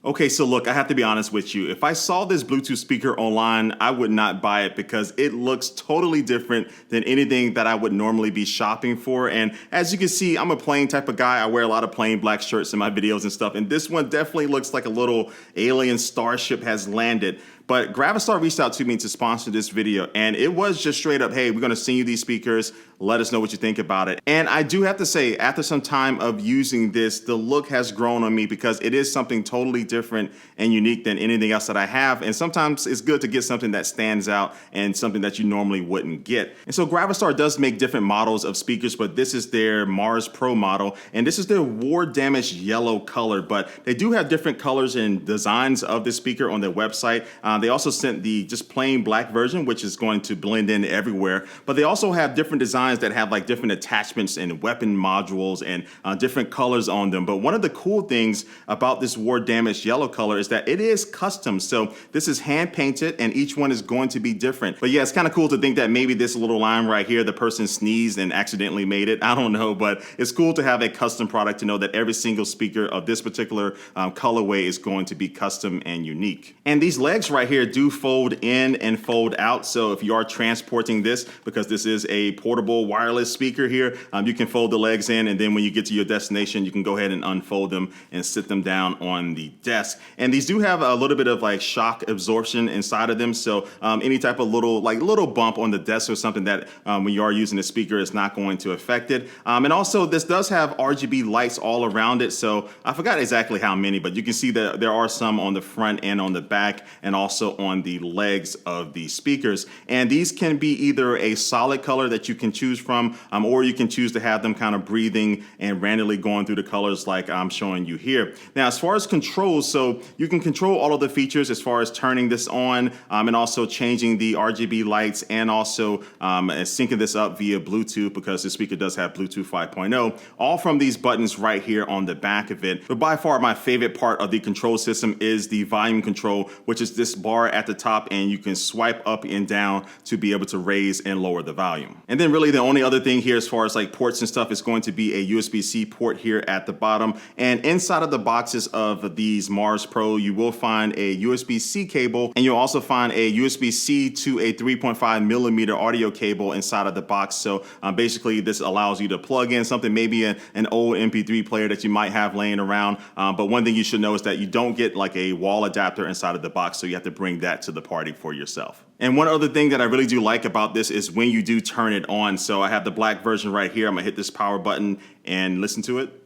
Okay, so look, I have to be honest with you. If I saw this Bluetooth speaker online, I would not buy it because it looks totally different than anything that I would normally be shopping for. And as you can see, I'm a plain type of guy. I wear a lot of plain black shirts in my videos and stuff. And this one definitely looks like a little alien starship has landed. But GravaStar reached out to me to sponsor this video, and it was just straight up, hey, we're gonna send you these speakers, let us know what you think about it. And I do have to say, after some time of using this, the look has grown on me because it is something totally different and unique than anything else that I have. And sometimes it's good to get something that stands out and something that you normally wouldn't get. And so GravaStar does make different models of speakers, but this is their Mars Pro model, and this is their war damaged yellow color. But they do have different colors and designs of this speaker on their website. They also sent the just plain black version, which is going to blend in everywhere. But they also have different designs that have like different attachments and weapon modules and different colors on them. But one of the cool things about this war damaged yellow color is that it is custom. So this is hand painted and each one is going to be different. But yeah, it's kind of cool to think that maybe this little line right here, the person sneezed and accidentally made it. I don't know, but it's cool to have a custom product to know that every single speaker of this particular colorway is going to be custom and unique. And these legs right here do fold in and fold out. So if you are transporting this, because this is a portable wireless speaker here, you can fold the legs in, and then when you get to your destination, you can go ahead and unfold them and sit them down on the desk. And these do have a little bit of like shock absorption inside of them. So any type of little bump on the desk or something that when you are using the speaker is not going to affect it. And also this does have RGB lights all around it. So I forgot exactly how many, but you can see that there are some on the front and on the back, and also on the legs of the speakers. And these can be either a solid color that you can choose from, or you can choose to have them kind of breathing and randomly going through the colors like I'm showing you here. Now, as far as controls, so you can control all of the features as far as turning this on and also changing the RGB lights, and also syncing this up via Bluetooth, because the speaker does have Bluetooth 5.0, all from these buttons right here on the back of it. But by far my favorite part of the control system is the volume control, which is this bar at the top, and you can swipe up and down to be able to raise and lower the volume. And then really the only other thing here as far as like ports and stuff is going to be a USB-C port here at the bottom. And inside of the boxes of these Mars Pro, you will find a USB-C cable, and you'll also find a USB-C to a 3.5 millimeter audio cable inside of the box. So basically this allows you to plug in something, maybe an old MP3 player that you might have laying around. But one thing you should know is that you don't get like a wall adapter inside of the box, so you have to bring that to the party for yourself. And one other thing that I really do like about this is when you do turn it on. So I have the black version right here. I'm gonna hit this power button and listen to it.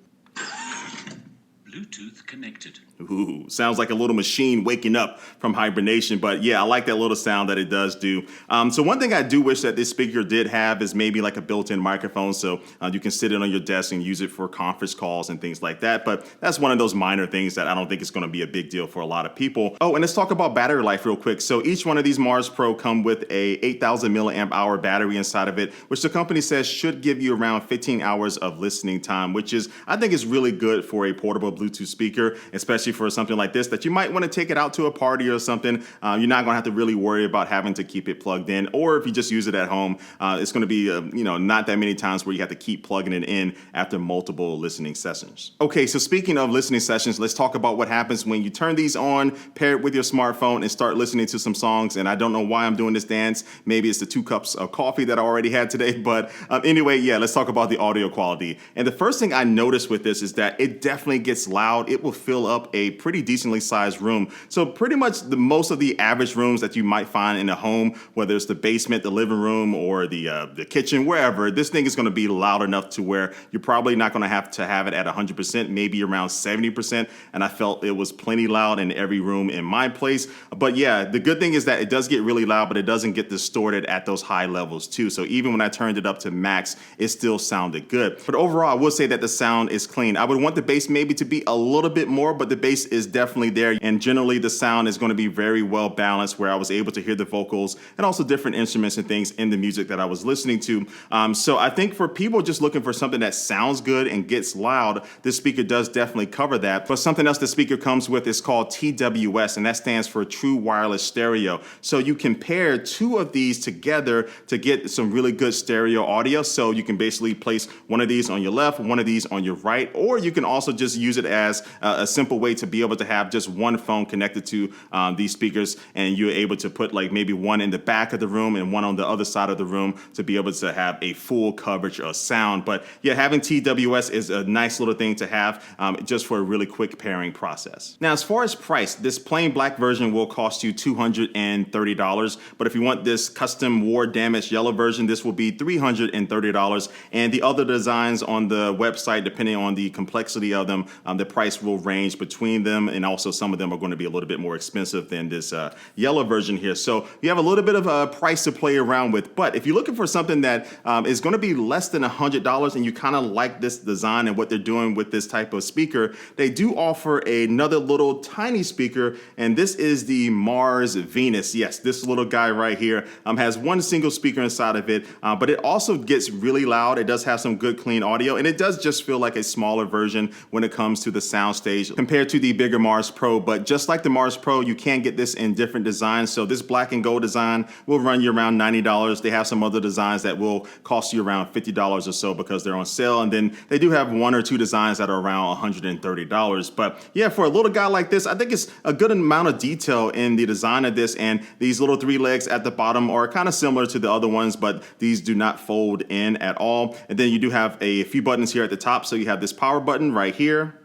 Bluetooth connected. Ooh, sounds like a little machine waking up from hibernation, but yeah, I like that little sound that it does do. So one thing I do wish that this speaker did have is maybe like a built-in microphone, so you can sit it on your desk and use it for conference calls and things like that. But that's one of those minor things that I don't think is going to be a big deal for a lot of people. Oh, and let's talk about battery life real quick. So each one of these Mars Pro come with a 8,000 milliamp hour battery inside of it, which the company says should give you around 15 hours of listening time, which is, I think, is really good for a portable Bluetooth speaker, especially for something like this that you might want to take it out to a party or something. You're not going to have to really worry about having to keep it plugged in, or if you just use it at home, it's going to be not that many times where you have to keep plugging it in after multiple listening sessions. Okay, so speaking of listening sessions, let's talk about what happens when you turn these on, pair it with your smartphone, and start listening to some songs. And I don't know why I'm doing this dance. Maybe it's the 2 cups of coffee that I already had today, but anyway, yeah, let's talk about the audio quality. And the first thing I noticed with this is that it definitely gets loud. It will fill up a pretty decently sized room. So pretty much most of the average rooms that you might find in a home, whether it's the basement, the living room, or the kitchen, wherever, this thing is going to be loud enough to where you're probably not going to have it at 100%, maybe around 70%. And I felt it was plenty loud in every room in my place. But yeah, the good thing is that it does get really loud, but it doesn't get distorted at those high levels too. So even when I turned it up to max, it still sounded good. But overall, I will say that the sound is clean. I would want the bass maybe to be a little bit more, but the bass is definitely there, and generally the sound is going to be very well balanced, where I was able to hear the vocals and also different instruments and things in the music that I was listening to. So I think for people just looking for something that sounds good and gets loud, this speaker does definitely cover that. But something else the speaker comes with is called TWS, and that stands for True Wireless Stereo. So you can pair 2 of these together to get some really good stereo audio. So you can basically place one of these on your left, one of these on your right, or you can also just use it as a simple way to be able to have just one phone connected to these speakers, and you're able to put like maybe one in the back of the room and one on the other side of the room to be able to have a full coverage of sound. But yeah, having TWS is a nice little thing to have just for a really quick pairing process. Now, as far as price, this plain black version will cost you $230, but if you want this custom war damaged yellow version, this will be $330. And the other designs on the website, depending on the complexity of them, the price will range between them, and also some of them are going to be a little bit more expensive than this yellow version here. So you have a little bit of a price to play around with. But if you're looking for something that is going to be less than $100 and you kind of like this design and what they're doing with this type of speaker, they do offer another little tiny speaker, and this is the Mars Venus. Yes, this little guy right here has one single speaker inside of it, but it also gets really loud. It does have some good clean audio, and it does just feel like a smaller version when it comes to the sound stage compared to the bigger Mars Pro. But just like the Mars Pro, you can get this in different designs. So this black and gold design will run you around $90. They have some other designs that will cost you around $50 or so because they're on sale, and then they do have one or two designs that are around $130. But yeah, for a little guy like this, I think it's a good amount of detail in the design of this, and these little three legs at the bottom are kind of similar to the other ones, but these do not fold in at all. And then you do have a few buttons here at the top. So you have this power button right here.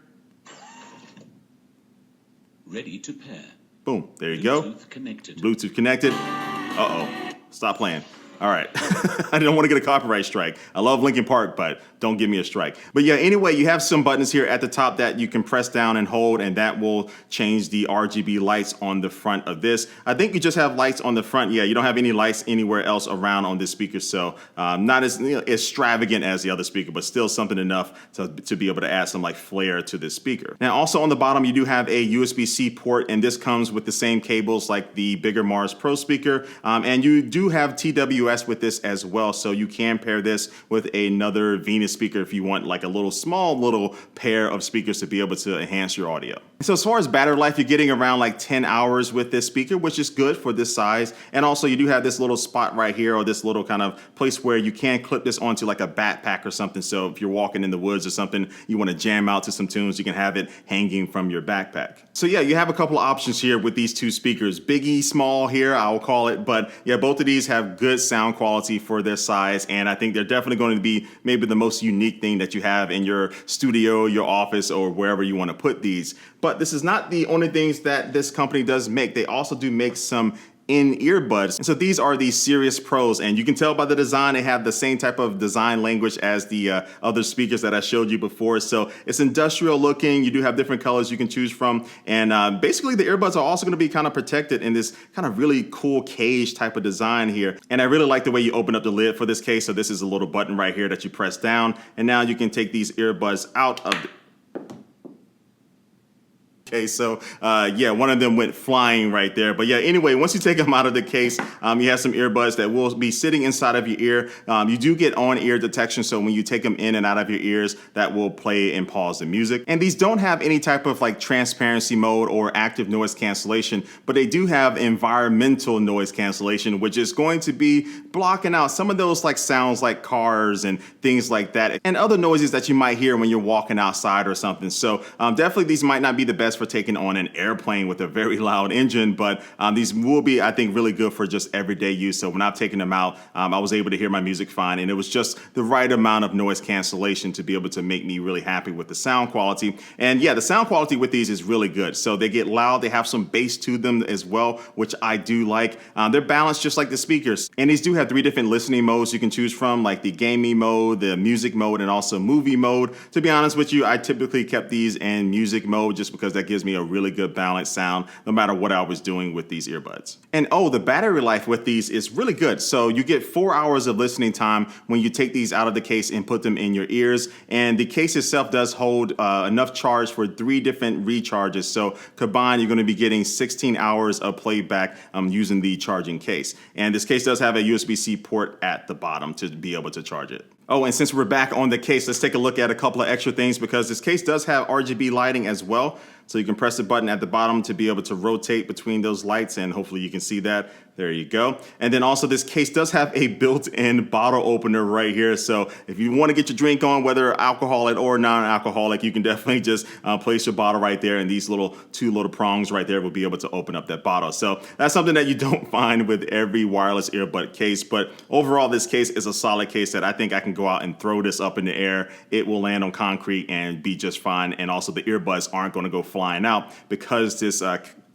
Ready to pair. Boom, there you go. Bluetooth connected. Bluetooth connected. Uh-oh, stop playing. All right, I don't want to get a copyright strike. I love Linkin Park, but don't give me a strike. But yeah, anyway, you have some buttons here at the top that you can press down and hold, and that will change the RGB lights on the front of this. I think you just have lights on the front. Yeah, you don't have any lights anywhere else around on this speaker, so not as extravagant as the other speaker, but still something enough to be able to add some like flair to this speaker. Now, also on the bottom, you do have a USB-C port, and this comes with the same cables like the bigger Mars Pro speaker, and you do have TWS with this as well, so you can pair this with another Venus speaker if you want like a small little pair of speakers to be able to enhance your audio. So as far as battery life, you're getting around like 10 hours with this speaker, which is good for this size. And also you do have this little spot right here, or this little kind of place where you can clip this onto like a backpack or something. So if you're walking in the woods or something, you want to jam out to some tunes, you can have it hanging from your backpack. So yeah, you have a couple of options here with these two speakers. Biggie, small here, I'll call it. But yeah, both of these have good sound quality for their size, and I think they're definitely going to be maybe the most unique thing that you have in your studio, your office, or wherever you want to put these. But this is not the only things that this company does make. They also do make some in earbuds. And so these are the Sirius Pros, and you can tell by the design they have the same type of design language as the other speakers that I showed you before. So it's industrial looking. You do have different colors you can choose from, and basically the earbuds are also going to be kind of protected in this kind of really cool cage type of design here. And I really like the way you open up the lid for this case. So this is a little button right here that you press down, and now you can take these earbuds out of the Okay, so yeah, one of them went flying right there. But yeah, anyway, once you take them out of the case, you have some earbuds that will be sitting inside of your ear. You do get on-ear detection, so when you take them in and out of your ears, that will play and pause the music. And these don't have any type of like transparency mode or active noise cancellation, but they do have environmental noise cancellation, which is going to be blocking out some of those like sounds like cars and things like that, and other noises that you might hear when you're walking outside or something. So definitely these might not be the best for taking on an airplane with a very loud engine, but these will be, I think, really good for just everyday use. So when I've taken them out, I was able to hear my music fine, and it was just the right amount of noise cancellation to be able to make me really happy with the sound quality. And yeah, the sound quality with these is really good. So they get loud, they have some bass to them as well, which I do like. They're balanced just like the speakers. And these do have 3 different listening modes you can choose from, like the gaming mode, the music mode, and also movie mode. To be honest with you, I typically kept these in music mode just because that gives me a really good balanced sound no matter what I was doing with these earbuds. And oh, the battery life with these is really good. So you get 4 hours of listening time when you take these out of the case and put them in your ears. And the case itself does hold enough charge for 3 different recharges. So combined, you're going to be getting 16 hours of playback using the charging case. And this case does have a USB-C port at the bottom to be able to charge it. Oh, and since we're back on the case, let's take a look at a couple of extra things, because this case does have RGB lighting as well. So you can press the button at the bottom to be able to rotate between those lights, and hopefully you can see that. There you go. And then also this case does have a built-in bottle opener right here. So if you want to get your drink on, whether alcoholic or non-alcoholic, you can definitely just place your bottle right there, and these two little prongs right there will be able to open up that bottle. So that's something that you don't find with every wireless earbud case. But overall, this case is a solid case that I think I can go out and throw this up in the air. It will land on concrete and be just fine. And also the earbuds aren't going to go flying out because this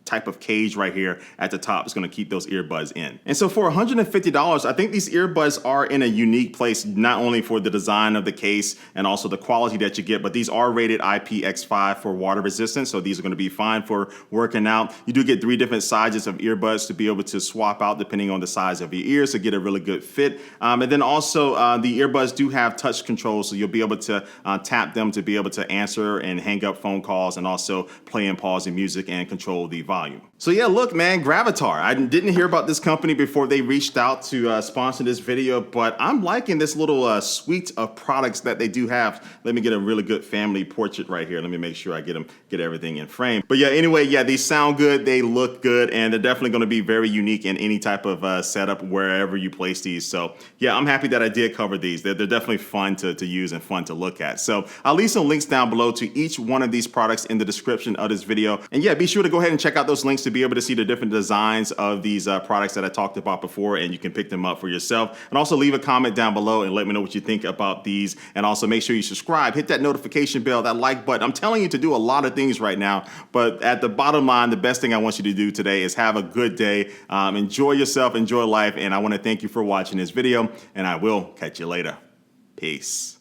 type of cage right here at the top is going to keep those earbuds in. And so for $150, I think these earbuds are in a unique place, not only for the design of the case and also the quality that you get, but these are rated IPX5 for water resistance. So these are going to be fine for working out. You do get 3 different sizes of earbuds to be able to swap out depending on the size of your ears to get a really good fit. And then also the earbuds do have touch controls, so you'll be able to tap them to be able to answer and hang up phone calls and also play and pause the music and control the volume. So yeah, look, man, GravaStar. I didn't hear about this company before they reached out to sponsor this video, but I'm liking this little suite of products that they do have. Let me get a really good family portrait right here. Let me make sure I get everything in frame. But yeah, anyway, yeah, these sound good, they look good, and they're definitely going to be very unique in any type of setup wherever you place these. So yeah, I'm happy that I did cover these. They're definitely fun to use and fun to look at. So I'll leave some links down below to each one of these products in the description of this video. And yeah, be sure to go ahead and check out those links to be able to see the different designs of these products that I talked about before, and you can pick them up for yourself. And also leave a comment down below and let me know what you think about these. And also make sure you subscribe, hit that notification bell, that like button. I'm telling you to do a lot of things right now, but at the bottom line, the best thing I want you to do today is have a good day. Enjoy yourself, enjoy life, and I want to thank you for watching this video, and I will catch you later. Peace.